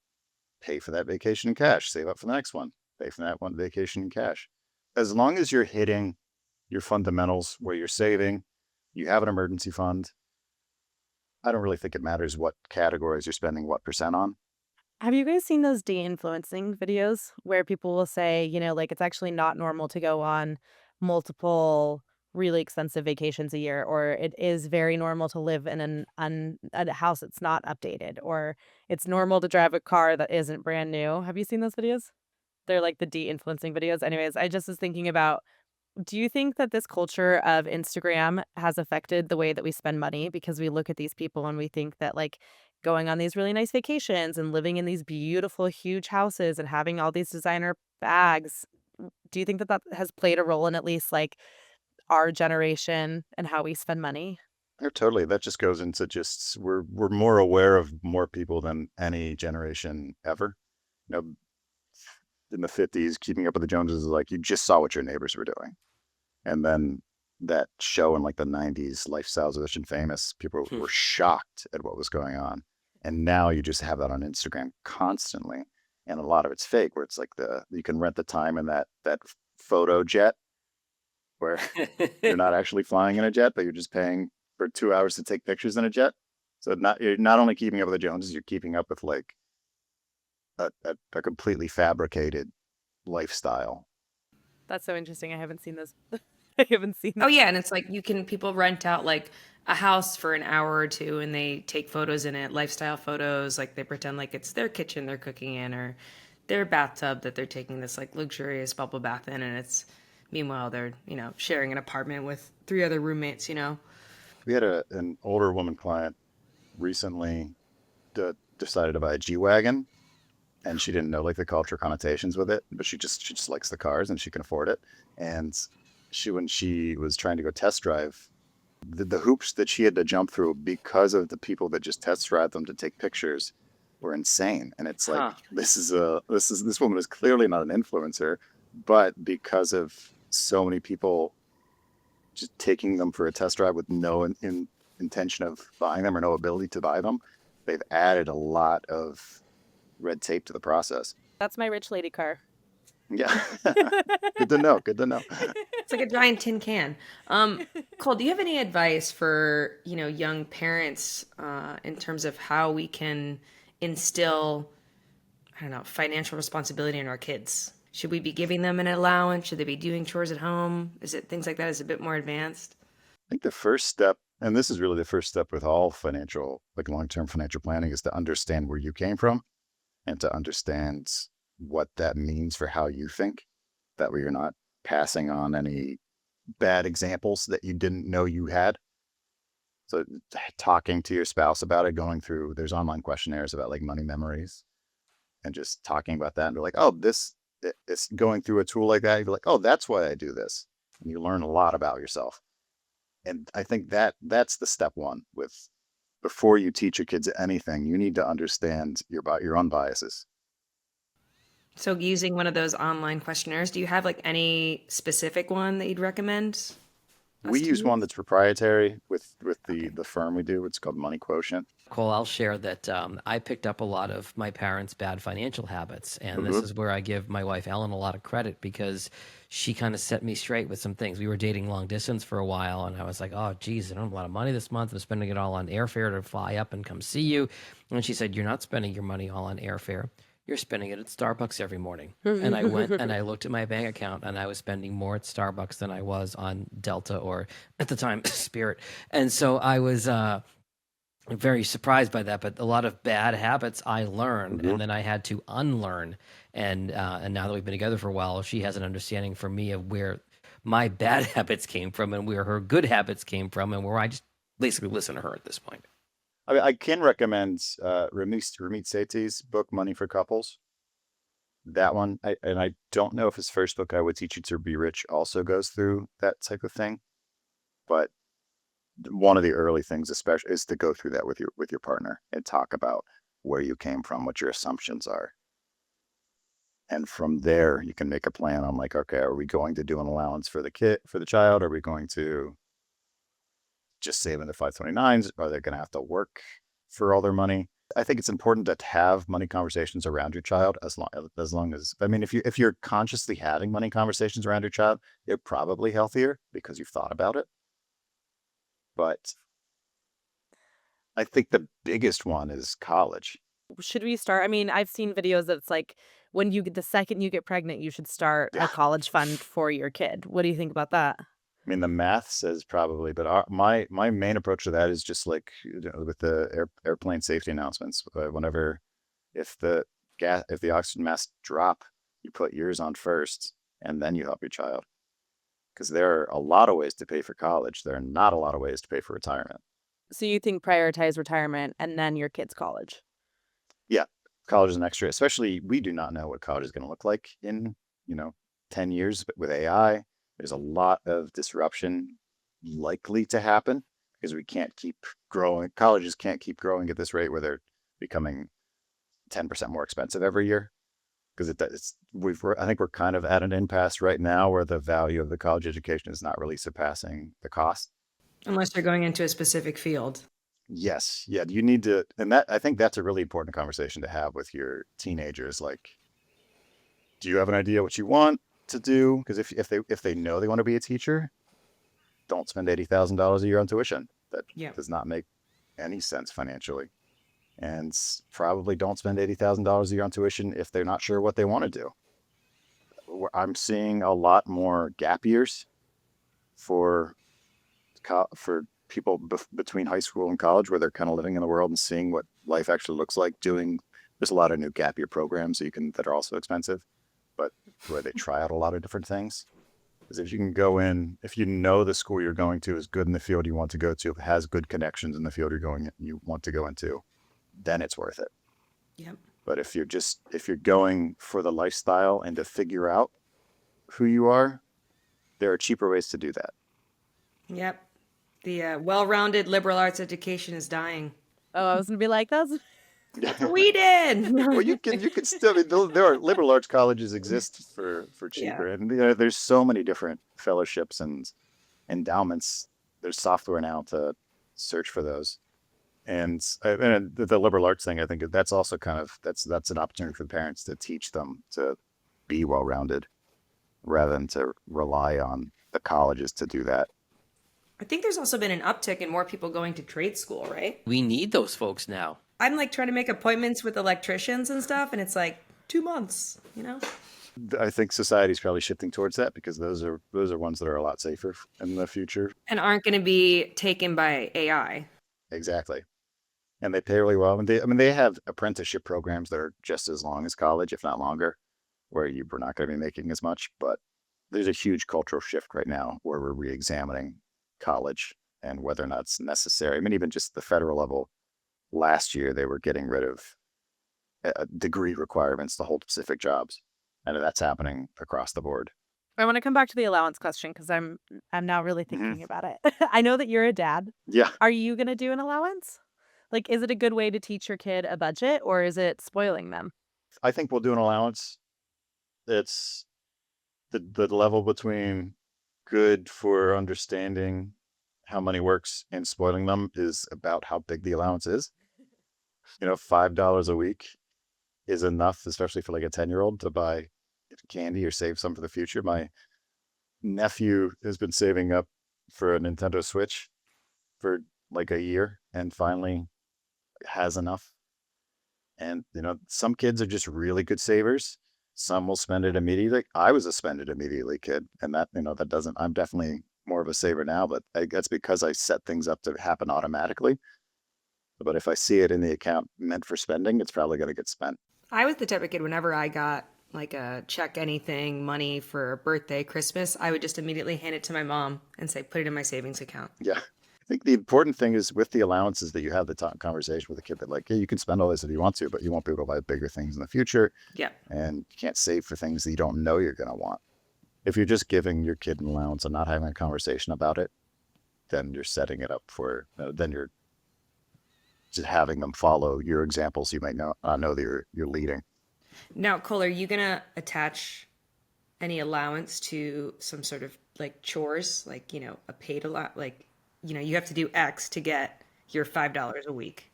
pay for that vacation in cash, save up for the next one, pay for that one vacation in cash. As long as you're hitting your fundamentals where you're saving, you have an emergency fund, I don't really think it matters what categories you're spending what percent on. Have you guys seen those de-influencing videos where people will say, like it's actually not normal to go on multiple really expensive vacations a year, or it is very normal to live in a house that's not updated, or it's normal to drive a car that isn't brand new? Have you seen those videos? They're like the de-influencing videos. Anyways, I just was thinking about, do you think that this culture of Instagram has affected the way that we spend money? Because we look at these people and we think that like going on these really nice vacations and living in these beautiful, huge houses and having all these designer bags, do you think that has played a role in at least like our generation and how we spend money? Oh, totally. That just goes into we're more aware of more people than any generation ever. In the 50s, Keeping Up with the Joneses is like you just saw what your neighbors were doing. And then that show in like the 90s, Lifestyles of Rich and Famous, people were shocked at what was going on. And now you just have that on Instagram constantly. And a lot of it's fake, where it's like you can rent the time in that photo jet where you're not actually flying in a jet, but you're just paying for 2 hours to take pictures in a jet. So you're not only keeping up with the Joneses, you're keeping up with like a completely fabricated lifestyle. That's so interesting. I haven't seen those. I haven't seen Oh yeah, and it's like people rent out like a house for an hour or two and they take photos in it, lifestyle photos, like they pretend like it's their kitchen they're cooking in or their bathtub that they're taking this like luxurious bubble bath in, and it's Meanwhile, they're, sharing an apartment with 3 other roommates, We had an older woman client recently decided to buy a G-Wagon, and she didn't know like the cultural connotations with it, but she just likes the cars and she can afford it. And when she was trying to go test drive, the hoops that she had to jump through because of the people that just test drive them to take pictures were insane. And it's like Huh. this woman is clearly not an influencer, but because of so many people just taking them for a test drive with no intention of buying them or no ability to buy them, they've added a lot of red tape to the process. That's my rich lady car. Yeah. Good to know. Good to know. It's like a giant tin can. Cole, do you have any advice for, young parents in terms of how we can instill, I don't know, financial responsibility in our kids? Should we be giving them an allowance? Should they be doing chores at home? Is it things like that? Is it a bit more advanced? I think the first step, and this is really the first step with all financial, like long-term financial planning, is to understand where you came from and to understand what that means for how you think. That way you're not passing on any bad examples that you didn't know you had. So talking to your spouse about it, there's online questionnaires about like money memories, and just talking about that and be like, oh, it's going through a tool like that. You're like, oh, that's why I do this. And you learn a lot about yourself. And I think that's the step one with before you teach your kids anything, you need to understand your own biases. So using one of those online questionnaires, do you have like any specific one that you'd recommend We us to use use? one that's proprietary with Okay. the firm we do. It's called Money Quotient. Cole, I'll share that I picked up a lot of my parents' bad financial habits. And this Hmm. is where I give my wife, Ellen, a lot of credit because she kind of set me straight with some things. We were dating long distance for a while, and I was like, oh, geez, I don't have a lot of money this month. I'm spending it all on airfare to fly up and come see you. And she said, you're not spending your money all on airfare. You're spending it at Starbucks every morning. And I went and I looked at my bank account, and I was spending more at Starbucks than I was on Delta or at the time Spirit. And so I was very surprised by that, but a lot of bad habits I learned, Hmm. and then I had to unlearn. And now that we've been together for a while, she has an understanding for me of where my bad habits came from and where her good habits came from, and where I just basically listen to her at this point. I mean, I can recommend Ramit Sethi's book, Money for Couples. That one, and I don't know if his first book, I Would Teach You to Be Rich, also goes through that type of thing. But one of the early things, especially, is to go through that with your partner and talk about where you came from, what your assumptions are, and from there you can make a plan on like, okay, are we going to do an allowance for the child? Are we going to just save in their 529s? Are they going to have to work for all their money? I think it's important to have money conversations around your child as long as, I mean, if you're consciously having money conversations around your child, you're probably healthier because you've thought about it. But I think the biggest one is college. Should we start? I mean, I've seen videos that's like when the second you get pregnant, you should start Yeah. a college fund for your kid. What do you think about that? I mean, the math says probably, but my main approach to that is just like with the airplane safety announcements. Whenever if the oxygen masks drop, you put yours on first, and then you help your child. Because there are a lot of ways to pay for college. There are not a lot of ways to pay for retirement. So you think prioritize retirement and then your kid's college? Yeah, college is an extra. Especially, we do not know what college is going to look like in 10 years. But with AI, there's a lot of disruption likely to happen because we can't keep growing. Colleges can't keep growing at this rate where they're becoming 10% more expensive every year. Because I think we're kind of at an impasse right now where the value of the college education is not really surpassing the cost. Unless you're going into a specific field. Yes, yeah, you need to, and that I think that's a really important conversation to have with your teenagers. Like, do you have an idea what you want to do? Because if they know they want to be a teacher, don't spend $80,000 a year on tuition. That Yeah. does not make any sense financially. And probably don't spend $80,000 a year on tuition if they're not sure what they want to do. I'm seeing a lot more gap years for people between high school and college, where they're kind of living in the world and seeing what life actually looks like. There's a lot of new gap year programs that are also expensive, but where they try out a lot of different things. Because if you can go in, if you know the school you're going to is good in the field you want to go to, if it has good connections in the field you want to go into, then it's worth it. Yep. But if you're going for the lifestyle and to figure out who you are, there are cheaper ways to do that. Yep. The well-rounded liberal arts education is dying. Oh, I was gonna be like, that's That's what we did. Well, you can still. I mean, there are liberal arts colleges exist for cheaper, and there's so many different fellowships and endowments. There's software now to search for those, and the liberal arts thing. I think that's also kind of that's an opportunity for the parents to teach them to be well-rounded, rather than to rely on the colleges to do that. I think there's also been an uptick in more people going to trade school, right? We need those folks now. I'm like trying to make appointments with electricians and stuff, and it's like 2 months, you know? I think society's probably shifting towards that because those are ones that are a lot safer in the future. And aren't going to be taken by AI. Exactly. And they pay really well. And they have apprenticeship programs that are just as long as college, if not longer, where we're not going to be making as much. But there's a huge cultural shift right now where we're re-examining college and whether or not it's necessary. I mean, even just the federal level, last year they were getting rid of degree requirements to hold specific jobs. And that's happening across the board. I want to come back to the allowance question because I'm now really thinking about it. I know that you're a dad. Yeah. Are you going to do an allowance? Like, is it a good way to teach your kid a budget or is it spoiling them? I think we'll do an allowance. It's the level between good for understanding how money works and spoiling them is about how big the allowance is. $5 a week is enough, especially for like a 10-year-old, to buy candy or save some for the future. My nephew has been saving up for a Nintendo Switch for like a year and finally has enough. And, some kids are just really good savers. Some will spend it immediately. I was a spend it immediately kid. And I'm definitely more of a saver now, but that's because I set things up to happen automatically. But if I see it in the account meant for spending, it's probably going to get spent. I was the type of kid, whenever I got like a check, anything, money for a birthday, Christmas, I would just immediately hand it to my mom and say, put it in my savings account. Yeah. I think the important thing is with the allowances that you have the conversation with a kid that like, hey, you can spend all this if you want to, but you won't be able to buy bigger things in the future. Yeah. And you can't save for things that you don't know you're going to want. If you're just giving your kid an allowance and not having a conversation about it, then you're setting it up for, then you're just having them follow your examples. You might not know that you're leading. Now, Cole, are you going to attach any allowance to some sort of like chores, like, a paid allowance, like, you have to do X to get your $5 a week?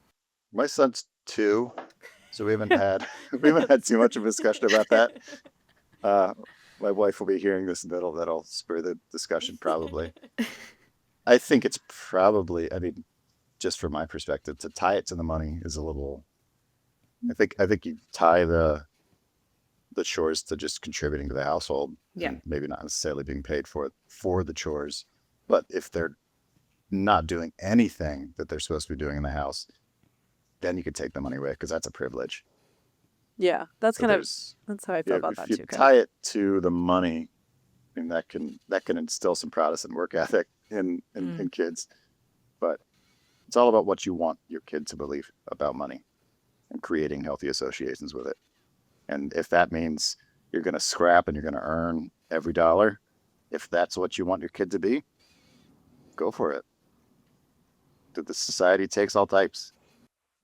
My son's 2, so we haven't had too much of a discussion about that. My wife will be hearing this, and that'll spur the discussion probably. I think it's probably, just from my perspective, to tie it to the money is a little. I think you tie the chores to just contributing to the household. Yeah. And maybe not necessarily being paid for the chores, but if they're not doing anything that they're supposed to be doing in the house, then you could take the money away because that's a privilege. Yeah, that's how I feel about that too. If you tie it to the money, that can instill some Protestant work ethic in kids. But it's all about what you want your kid to believe about money and creating healthy associations with it. And if that means you're going to scrap and you're going to earn every dollar, if that's what you want your kid to be, go for it. The society takes all types.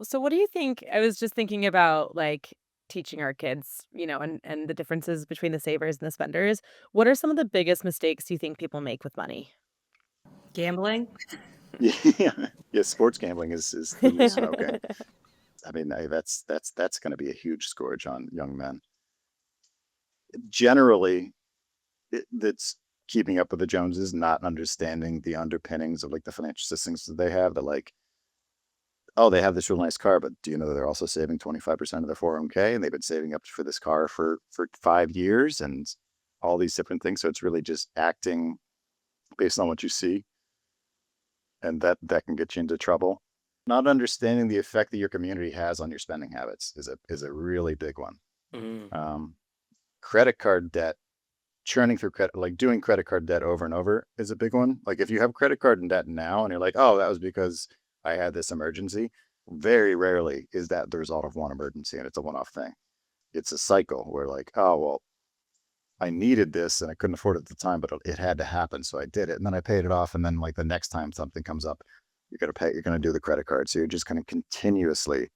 So what do you think? I was just thinking about like teaching our kids, and the differences between the savers and the spenders. What are some of the biggest mistakes you think people make with money? Gambling? Yeah, sports gambling is the new smoking. That's going to be a huge scourge on young men. Generally, that's keeping up with the Joneses, not understanding the underpinnings of like the financial systems that they have. They're like, oh, they have this real nice car, but do you know they're also saving 25% of their 401k, and they've been saving up for this car for 5 years and all these different things. So it's really just acting based on what you see, and that can get you into trouble. Not understanding the effect that your community has on your spending habits is a really big one. Mm-hmm. Credit card debt churning through credit, like doing credit card debt over and over is a big one. Like if you have credit card in debt now and you're like, oh, that was because I had this emergency, very rarely is that the result of one emergency and it's a one-off thing. It's a cycle where like, oh, well, I needed this and I couldn't afford it at the time, but it had to happen. So I did it and then I paid it off. And then like the next time something comes up, you're going to do the credit card. So you're just going to continuously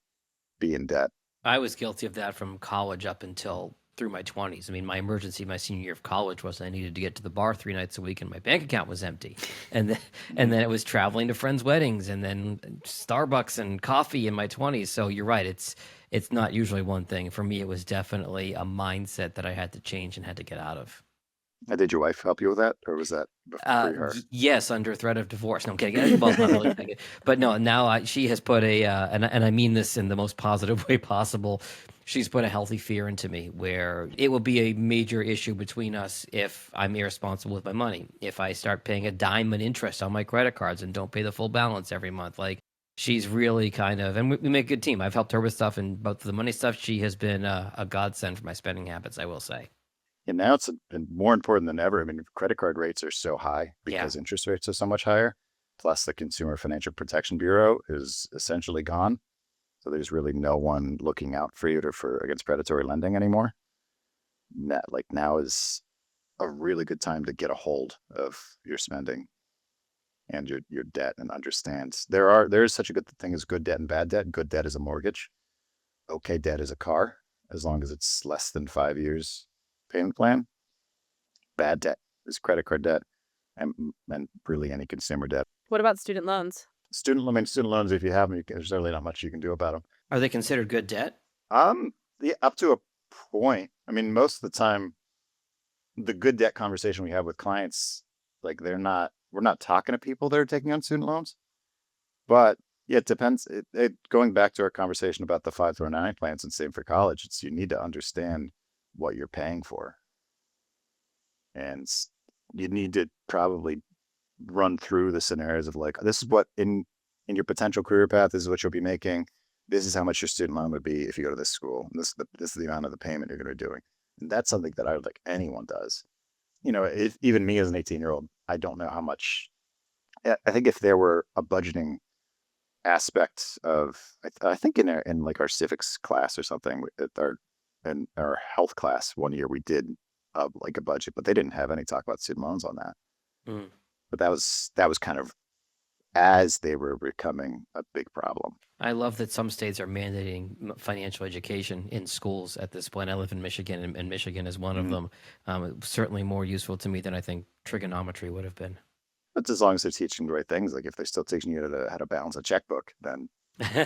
be in debt. I was guilty of that from college up until through my 20s. I mean, my emergency my senior year of college was I needed to get to the bar 3 nights a week and my bank account was empty. And then it was traveling to friends' weddings and then Starbucks and coffee in my 20s. So you're right. It's not usually one thing. For me, it was definitely a mindset that I had to change and had to get out of. Did your wife help you with that, or was that before her? Yes, under threat of divorce. No, I'm kidding. Well, not really. But no, now she has put and I mean this in the most positive way possible. She's put a healthy fear into me where it will be a major issue between us if I'm irresponsible with my money. If I start paying a dime in interest on my credit cards and don't pay the full balance every month, like she's really kind of, and we make a good team. I've helped her with stuff and both the money stuff. She has been a godsend for my spending habits, I will say. And now it's been more important than ever. I mean, credit card rates are so high because interest rates are so much higher. Plus, the Consumer Financial Protection Bureau is essentially gone. So there's really no one looking out for you against predatory lending anymore. Now is a really good time to get a hold of your spending and your debt and understand there is such a good thing as good debt and bad debt. Good debt is a mortgage. Okay debt is a car, as long as it's less than 5 years payment plan. Bad debt is credit card debt and really any consumer debt. What about student loans? Student loans, if you have them, there's really not much you can do about them. Are they considered good debt? Yeah, up to a point. I mean, most of the time, the good debt conversation we have with clients, like we're not talking to people that are taking on student loans. But yeah, it depends. Going back to our conversation about the 529 plans and saving for college, you need to understand what you're paying for. And you need to probably run through the scenarios of like, this is what in your potential career path, this is what you'll be making. This is how much your student loan would be if you go to this school. And this is the amount of the payment you're going to be doing. And that's something that I would like anyone does. Even me as an 18-year-old, I don't know how much. I think if there were a budgeting aspect of, I think in like our civics class or something, in our health class one year we did like a budget, but they didn't have any talk about student loans on that. But that was kind of as they were becoming a big problem. I love that some states are mandating financial education in schools at this point. I live in Michigan, and Michigan is one of them. It's certainly more useful to me than I think trigonometry would have been. But as long as they're teaching the right things, like if they're still teaching you how to balance a checkbook, then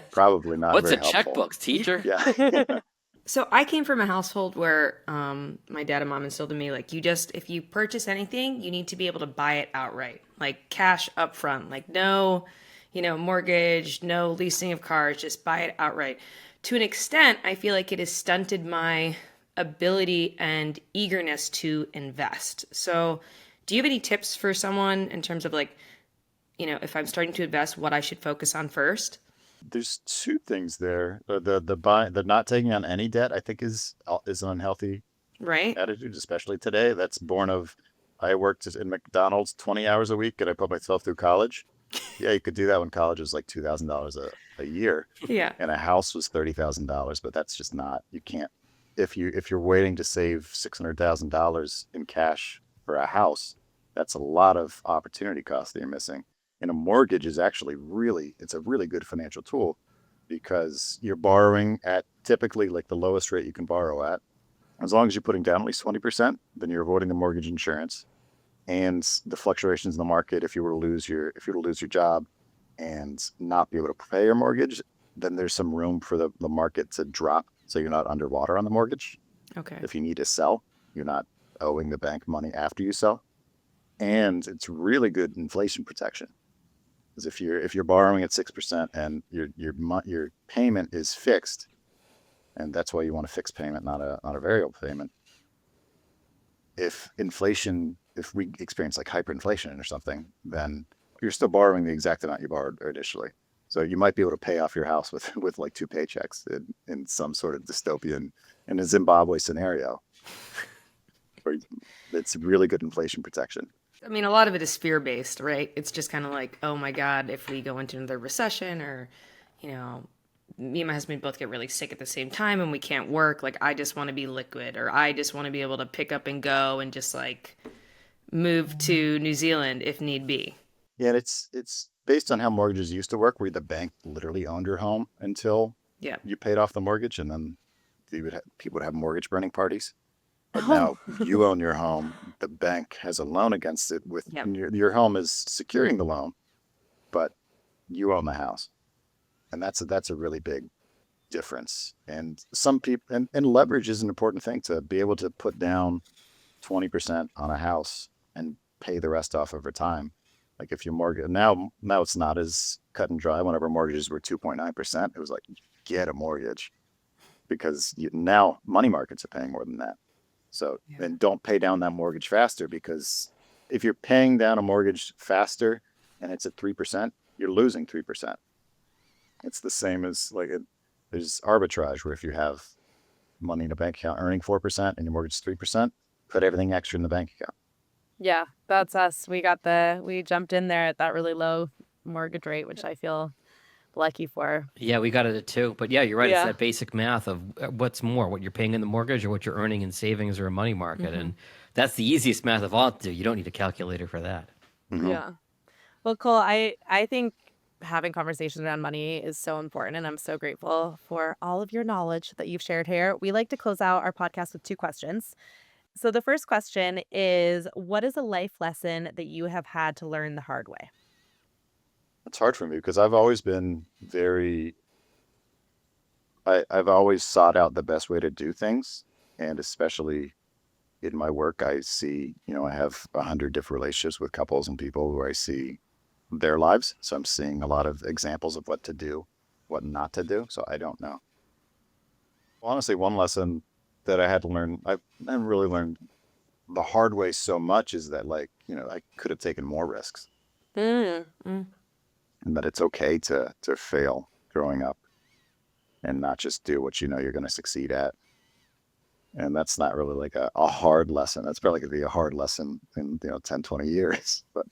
probably not. What's very a helpful. checkbook, teacher? Yeah. So I came from a household where my dad and mom instilled in me, like, if you purchase anything, you need to be able to buy it outright, like cash up front, like no, mortgage, no leasing of cars, just buy it outright. To an extent, I feel like it has stunted my ability and eagerness to invest. So do you have any tips for someone in terms of like, if I'm starting to invest, what I should focus on first? There's two things there. The not taking on any debt, I think, is an unhealthy attitude, especially today. That's born of, I worked in McDonald's 20 hours a week and I put myself through college. Yeah, you could do that when college was like $2,000 a year. Yeah. And a house was $30,000, but that's just not, you can't, if you're waiting to save $600,000 in cash for a house, that's a lot of opportunity cost that you're missing. And a mortgage is actually it's a really good financial tool because you're borrowing at typically like the lowest rate you can borrow at. As long as you're putting down at least 20%, then you're avoiding the mortgage insurance and the fluctuations in the market. If you were to lose your job and not be able to pay your mortgage, then there's some room for the market to drop so you're not underwater on the mortgage. Okay. If you need to sell, you're not owing the bank money after you sell. And it's really good inflation protection. Because if you're borrowing at 6% and your payment is fixed, and that's why you want a fixed payment, not a variable payment. If we experience like hyperinflation or something, then you're still borrowing the exact amount you borrowed initially. So you might be able to pay off your house with like 2 paychecks in some sort of dystopian, in a Zimbabwe scenario. Or it's really good inflation protection. I mean, a lot of it is fear-based, right? It's just kind of like, oh my God, if we go into another recession or, you know, me and my husband both get really sick at the same time and we can't work. Like, I just want to be liquid, or I just want to be able to pick up and go and just like move to New Zealand if need be. Yeah, and it's based on how mortgages used to work, where the bank literally owned your home until Yeah. you paid off the mortgage, and then people would have mortgage burning parties. But Oh. now you own your home. The bank has a loan against it Yep. and your home is securing the loan, but you own the house. And that's a really big difference. And some people and leverage is an important thing, to be able to put down 20% on a house and pay the rest off over time. Like if your mortgage now it's not as cut and dry. Whenever mortgages were 2.9%, it was like, get a mortgage, because now money markets are paying more than that. So then don't pay down that mortgage faster, because if you're paying down a mortgage faster and it's at 3%, you're losing 3%. It's the same as there's arbitrage, where if you have money in a bank account earning 4% and your mortgage is 3%, put everything extra in the bank account. Yeah, that's us. We jumped in there at that really low mortgage rate, which I feel lucky for. Yeah, we got it at 2. But yeah, you're right. It's Yeah. that basic math of what's more, what you're paying in the mortgage or what you're earning in savings or a money market. And that's the easiest math of all to do. You don't need a calculator for that. Mhm. Yeah. Well, Cole, I think having conversations around money is so important, and I'm so grateful for all of your knowledge that you've shared here. We like to close out our podcast with 2 questions. So the first question is, what is a life lesson that you have had to learn the hard way? It's hard for me because I've always been I've always sought out the best way to do things. And especially in my work, I see, I have 100 different relationships with couples and people where I see their lives. So I'm seeing a lot of examples of what to do, what not to do. So I don't know. Honestly, one lesson that I had to learn, I haven't really learned the hard way so much, is that I could have taken more risks, Mm. and that it's okay to fail growing up and not just do what you're going to succeed at. And that's not really like a hard lesson. That's probably going to be a hard lesson in 10, 20 years, but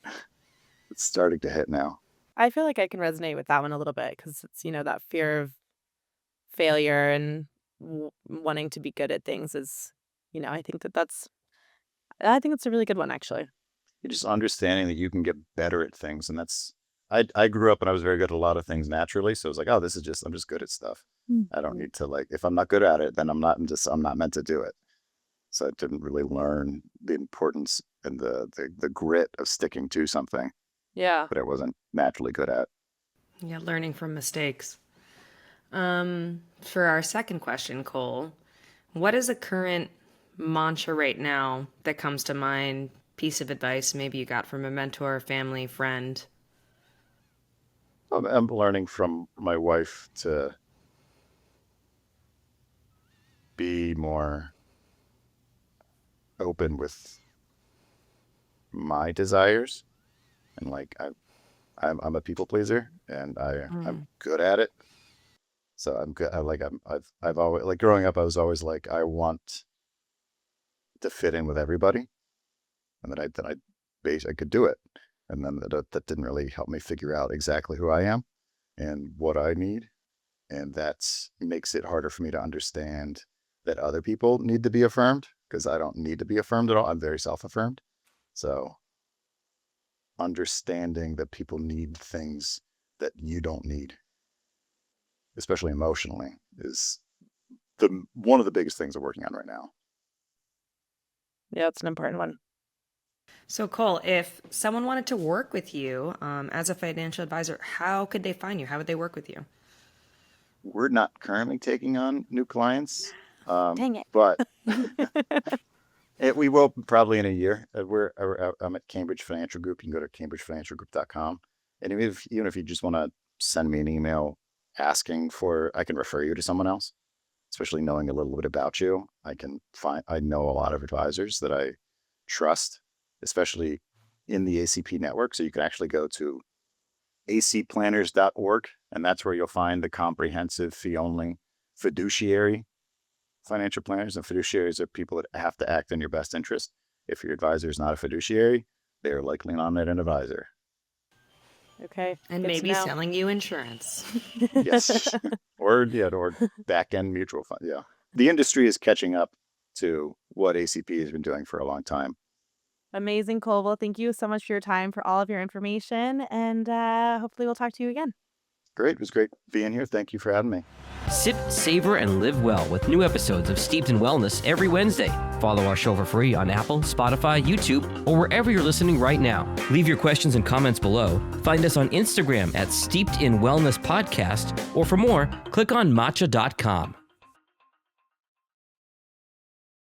it's starting to hit now. I feel like I can resonate with that one a little bit, because it's, that fear of failure and wanting to be good at things is, I think I think it's a really good one, actually. You're just understanding that you can get better at things. And I grew up and I was very good at a lot of things naturally. So it was like, oh, I'm just good at stuff. I don't need to, if I'm not good at it, then I'm not meant to do it. So I didn't really learn the importance and the grit of sticking to something Yeah. that I wasn't naturally good at. Yeah, learning from mistakes. For our second question, Cole, what is a current mantra right now that comes to mind? Piece of advice maybe you got from a mentor, family, friend? I'm learning from my wife to be more open with my desires, and I'm a people pleaser, and I'm good at it. So I'm good. I've always, growing up, I was always like, I want to fit in with everybody, and I could do it. And then that didn't really help me figure out exactly who I am and what I need. And that makes it harder for me to understand that other people need to be affirmed, because I don't need to be affirmed at all. I'm very self-affirmed. So understanding that people need things that you don't need, especially emotionally, is one of the biggest things I'm working on right now. Yeah, it's an important one. So, Cole, if someone wanted to work with you as a financial advisor, how could they find you? How would they work with you? We're not currently taking on new clients, Dang it. but we will probably in a year. I'm at Cambridge Financial Group. You can go to cambridgefinancialgroup.com. And even if you just want to send me an email asking I can refer you to someone else, especially knowing a little bit about you. I know a lot of advisors that I trust, especially in the ACP network. So you can actually go to acplanners.org, and that's where you'll find the comprehensive fee-only fiduciary financial planners and fiduciaries are people that have to act in your best interest. If your advisor is not a fiduciary, they are likely not an advisor. Okay. And good to maybe know. selling you insurance. Yes. or back-end mutual fund. Yeah. The industry is catching up to what ACP has been doing for a long time. Amazing, Cole. Well, thank you so much for your time, for all of your information, and hopefully we'll talk to you again. Great. It was great being here. Thank you for having me. Sip, savor, and live well with new episodes of Steeped in Wellness every Wednesday. Follow our show for free on Apple, Spotify, YouTube, or wherever you're listening right now. Leave your questions and comments below. Find us on Instagram at Steeped in Wellness Podcast, or for more, click on matcha.com.